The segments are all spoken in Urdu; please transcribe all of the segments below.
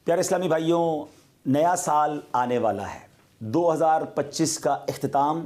پیارے اسلامی بھائیوں، نیا سال آنے والا ہے۔ 2025 کا اختتام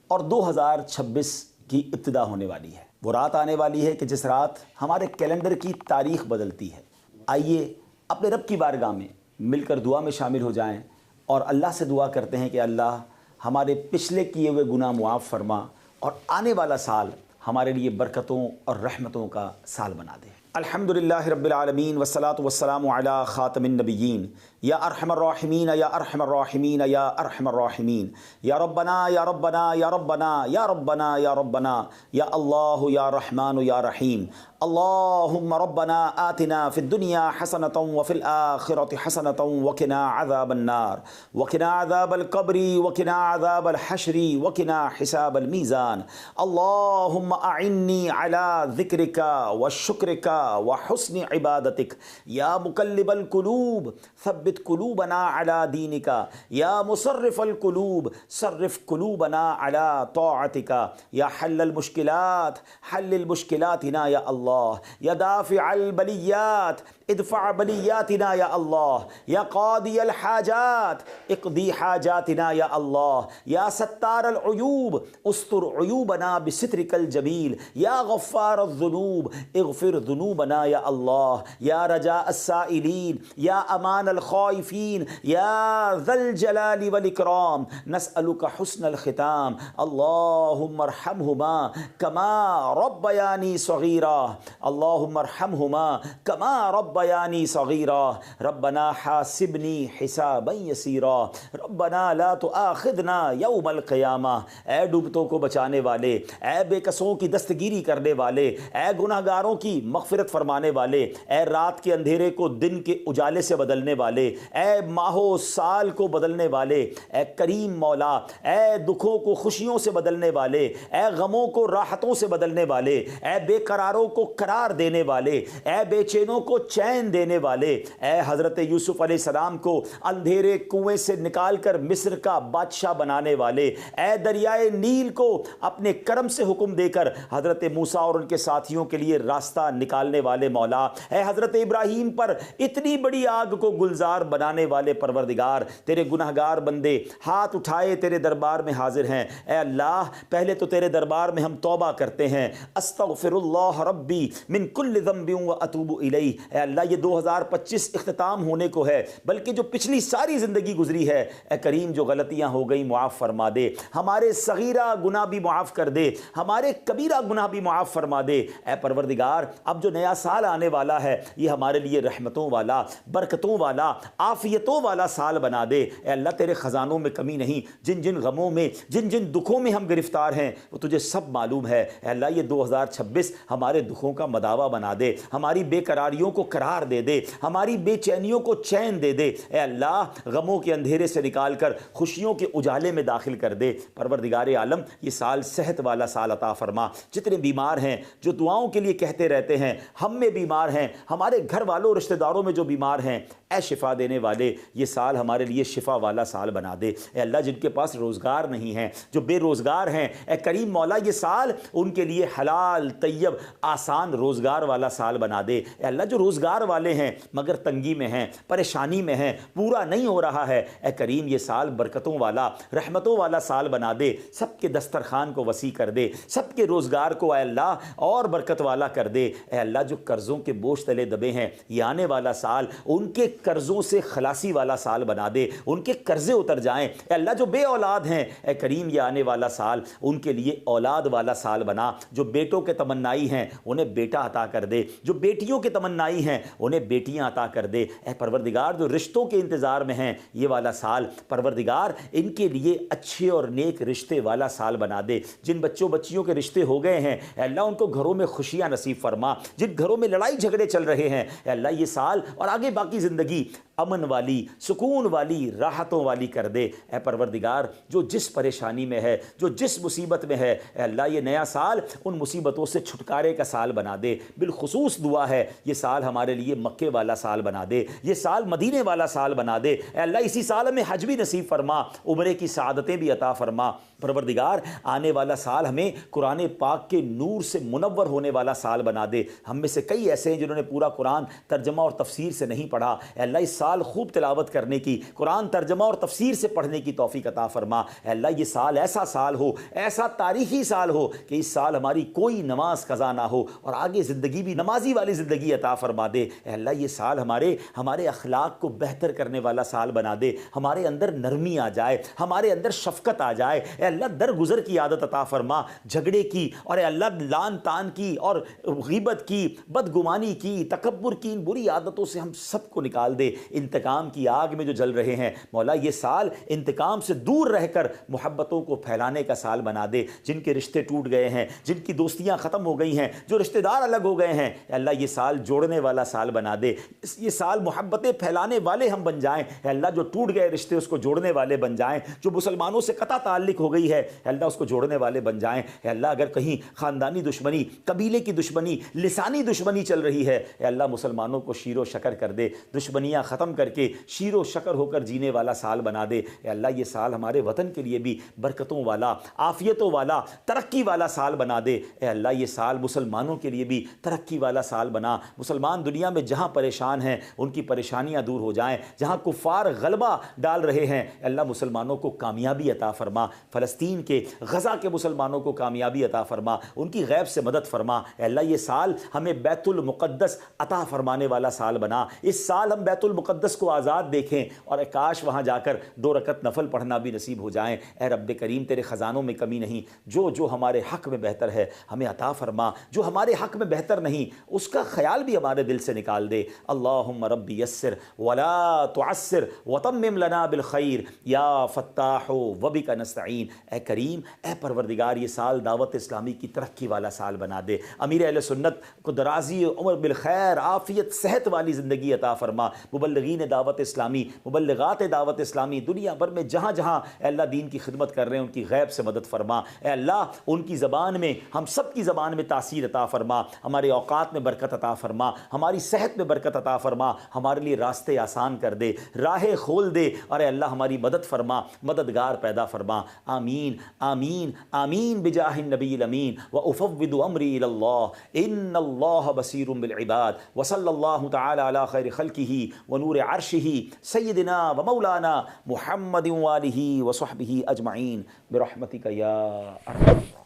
اور 2026 کی ابتدا ہونے والی ہے۔ وہ رات آنے والی ہے کہ جس رات ہمارے کیلنڈر کی تاریخ بدلتی ہے۔ آئیے اپنے رب کی بارگاہ میں مل کر دعا میں شامل ہو جائیں اور اللہ سے دعا کرتے ہیں کہ اللہ ہمارے پچھلے کیے ہوئے گناہ معاف فرما اور آنے والا سال ہمارے لیے برکتوں اور رحمتوں کا سال بنا دے۔ الحمدللہ رب العالمین والصلاة والسلام علی خاتم النبیین یا ارحم الراحمین یا ارحم الراحمین یا ارحم الراحمین یا ربنا یا ربنا یا ربنا یا ربنا یا ربنا یا اللہ یا رحمان یا رحیم۔ اللہم ربنا آتنا فی الدنیا حسنة وفی الآخرة حسنة وقنا عذاب النار وقنا عذاب القبر وقنا عذاب الحشر وقنا حساب المیزان۔ اللہم اعنی علی ذکرک وشکرک وحسن عبادتک یا مقلب القلوب ثبت قلوبنا علی دینک یا مصرف القلوب صرف قلوبنا علی طاعتک یا حل المشکلات حل المشکلاتنا یا اللہ یا دافع البلیات ادفع بلیاتنا یا اللہ یا قاضی الحاجات اقضی حاجاتنا یا اللہ یا ستار العیوب استر عیوبنا بسترک الجمیل یا غفار الذنوب اغفر ذنوبنا یا اللہ یا رجاء السائلین یا امان الخائفین یا ذا الجلال والاکرام نسألک حسن الختام۔ اللہم ارحمہما کما ربیانی صغیرا اللہم ارحمہما کما ربیانی صغیرا ربنا حاسبنی حسابا یسیرا ربنا لا تؤاخذنا یوم القیامہ۔ اے ڈوبتوں کو بچانے والے، اے بے کسوں کی دستگیری کرنے والے، اے گناہگاروں کی مغفرت فرمانے والے، اے رات کے اندھیرے کو دن کے اجالے سے بدلنے والے، اے ماہ و سال کو بدلنے والے، اے کریم مولا، اے دکھوں کو خوشیوں سے بدلنے والے، اے غموں کو راحتوں سے بدلنے والے، اے بے قراروں کو قرار دینے والے، اے بے چینوں کو چین دینے والے، اے حضرت یوسف علیہ السلام کو اندھیرے کنویں سے نکال کر مصر کا بادشاہ بنانے والے، اے دریائے نیل کو اپنے کرم سے حکم دے کر حضرت موسیٰ اور ان کے ساتھیوں کے لیے راستہ نکالنے والے مولا، اے حضرت ابراہیم پر اتنی بڑی آگ کو گلزار بنانے والے پروردگار، تیرے گناہگار بندے ہاتھ اٹھائے تیرے دربار میں حاضر ہیں۔ اے اللہ پہلے تو تیرے دربار میں ہم توبہ کرتے ہیں، استغفر اللہ ربی من کل ذنب واتوب الیہ۔ اے اللہ یہ 2025 اختتام ہونے کو ہے، بلکہ جو پچھلی ساری زندگی گزری ہے اے کریم جو غلطیاں ہو گئی معاف فرما دے، ہمارے صغیرہ گناہ بھی معاف کر دے، ہمارے کبیرہ گناہ بھی معاف فرما دے۔ اے پروردگار اب جو نیا سال آنے والا ہے یہ ہمارے لیے رحمتوں والا، برکتوں والا، عافیتوں والا سال بنا دے۔ اے اللہ تیرے خزانوں میں کمی نہیں، جن جن غموں میں جن جن دکھوں میں ہم گرفتار ہیں وہ تجھے سب معلوم ہے۔ اے اللہ یہ 2026 ہمارے دکھوں کا مداوا بنا دے، ہماری بے قراریوں کو قرار دے دے، ہماری بے چینیوں کو چین دے دے۔ اے اللہ غموں کے اندھیرے سے نکال کر خوشیوں کے اجالے میں داخل کر دے۔ پروردگار عالم یہ سال صحت والا سال عطا فرما۔ جتنے بیمار ہیں جو دعاؤں کے لیے کہتے رہتے ہیں، ہم میں بیمار ہیں، ہمارے گھر والوں رشتہ داروں میں جو بیمار ہیں، اے شفا دینے والے یہ سال ہمارے لیے شفا والا سال بنا دے۔ اے اللہ جن کے پاس روزگار نہیں ہیں، جو بے روزگار ہیں، اے کریم مولا یہ سال ان کے لیے حلال طیب آسان روزگار والا سال بنا دے۔ اے اللہ جو روزگار والے ہیں مگر تنگی میں ہیں، پریشانی میں ہیں، پورا نہیں ہو رہا ہے، اے کریم یہ سال برکتوں والا، رحمتوں والا سال بنا دے۔ سب کے دسترخوان کو وسیع کر دے، سب کے روزگار کو اے اللہ اور برکت والا کر دے۔ اے اللہ جو قرضوں کے بوجھ تلے دبے ہیں یہ آنے والا سال ان کے قرضوں سے خلاصی والا سال بنا دے، ان کے قرضے اتر جائیں۔ اے اللہ جو بے اولاد ہیں اے کریم یہ آنے والا سال ان کے لیے اولاد والا سال بنا۔ جو بیٹوں کے تمنائی ہیں انہیں بیٹا عطا کر دے، جو بیٹیوں کے تمنائی ہیں انہیں بیٹیاں عطا کر دے۔ اے پروردگار جو رشتوں کے انتظار میں ہیں یہ والا سال پروردگار ان کے لیے اچھے اور نیک رشتے والا سال بنا دے۔ جن بچوں بچیوں کے رشتے ہو گئے ہیں اے اللہ ان کو گھروں میں خوشیاں نصیب فرما، جن گھروں میں لڑائی جھگڑے چل رہے ہیں اے اللہ یہ سال اور آگے باقی زندگی امن والی، سکون والی، راحتوں والی کر دے۔ اے پروردگار جو جس پریشانی میں ہے، جو جس مصیبت میں ہے اے اللہ یہ نیا سال ان مصیبتوں سے چھٹکارے کا سال بنا دے۔ بالخصوص دعا ہے یہ سال ہمارے لیے مکے والا سال بنا دے، یہ سال مدینے والا سال بنا دے۔ اے اللہ اسی سال میں حج بھی نصیب فرما، عمرے کی سعادتیں بھی عطا فرما۔ پروردگار آنے والا سال ہمیں قرآن پاک کے نور سے منور ہونے والا سال بنا دے۔ ہم میں سے کئی ایسے ہیں جنہوں نے پورا قرآن ترجمہ اور تفسیر سے نہیں پڑھا، اے اللہ اس سال خوب تلاوت کرنے کی، قرآن ترجمہ اور تفسیر سے پڑھنے کی توفیق عطا فرما۔ اے اللہ یہ سال ایسا سال ہو، ایسا تاریخی سال ہو کہ اس سال ہماری کوئی نماز قضا نہ ہو اور آگے زندگی بھی نمازی والی زندگی عطا فرما دے۔ اے اللہ یہ سال ہمارے اخلاق کو بہتر کرنے والا سال بنا دے، ہمارے اندر نرمی آ جائے، ہمارے اندر شفقت آ جائے۔ اے اللہ درگزر کی عادت عطا فرما، جھگڑے کی اور اے اللہ لان تان کی اور غیبت کی، بدگمانی کی، تکبر کی ان بری عادتوں سے ہم سب کو نکال دے۔ انتقام کی آگ میں جو جل رہے ہیں مولا یہ سال انتقام سے دور رہ کر محبتوں کو پھیلانے کا سال بنا دے۔ جن کے رشتے ٹوٹ گئے ہیں، جن کی دوستیاں ختم ہو گئی ہیں، جو رشتہ دار الگ ہو گئے ہیں، اے اللہ یہ سال جوڑنے والا سال بنا دے۔ یہ سال محبتیں پھیلانے والے ہم بن جائیں۔ اے اللہ جو ٹوٹ گئے رشتے اس کو جوڑنے والے بن جائیں، جو مسلمانوں سے قطع تعلق ہو گئی ہے اے اللہ اس کو جوڑنے والے بن جائیں۔ اے اللہ اگر کہیں خاندانی دشمنی، قبیلے کی دشمنی، لسانی دشمنی چل رہی ہے اے اللہ مسلمانوں کو شیر و شکر کر دے، دشمنیاں ختم کر کے شیر و شکر ہو کر جینے والا سال بنا دے۔ اے اللہ یہ سال ہمارے وطن کے لیے بھی برکتوں والا، عافیتوں والا، ترقی والا سال بنا دے۔ اے اللہ یہ سال مسلمانوں کے لیے بھی ترقی والا سال بنا۔ مسلمان دنیا میں جہاں پریشان ہیں ان کی پریشانیاں دور ہو جائیں، جہاں کفار غلبہ ڈال رہے ہیں اے اللہ مسلمانوں کو کامیابی عطا فرما، فلسطین کے، غزہ کے مسلمانوں کو کامیابی عطا فرما، ان کی غیب سے مدد فرما۔ اے اللہ یہ سال ہمیں بیت المقدس عطا فرمانے والا سال بنا۔ اس سال ہم بیت المقدس کو آزاد دیکھیں اور کاش وہاں جا کر 2 رکعت نفل پڑھنا بھی نصیب ہو جائیں۔ اے رب کریم تیرے خزانوں میں کمی نہیں، جو ہمارے حق میں بہتر ہے ہمیں عطا فرما، جو ہمارے حق میں بہتر نہیں اس کا خیال بھی ہمارے دل سے نکال دے۔ اللہم رب یسر ولا تعسر وتمم لنا بالخیر یا فتاح وبک نستعین۔ اے کریم، اے پروردگار یہ سال دعوت اسلامی کی ترقی والا سال بنا دے۔ امیر اہل سنت کو درازی عمر بالخیر، عافیت، صحت والی زندگی عطا فرما۔ مبلغین دعوت اسلامی، مبلغات دعوت اسلامی دنیا بھر میں جہاں جہاں اے اللہ دین کی خدمت کر رہے ہیں ان کی غیب سے مدد فرما۔ اے اللہ ان کی زبان میں، ہم سب کی زبان میں تاثیر عطا فرما، ہمارے اوقات میں برکت عطا فرما، ہماری صحت میں برکت عطا فرما، ہمارے لیے راستے آسان کر دے، راہیں کھول دے اور اے اللہ ہماری مدد فرما، مددگار پیدا فرما۔ آمین آمین آمین بجاہ النبی الامین وافوض امری الی اللہ ان اللہ بصیر بالعباد وصلی اللہ تعالی علی خیر خلقہ ونور عرشہ سیدنا ومولانا محمد وآلہ وصحبہ اجمعین برحمتک یا ارحم الراحمین۔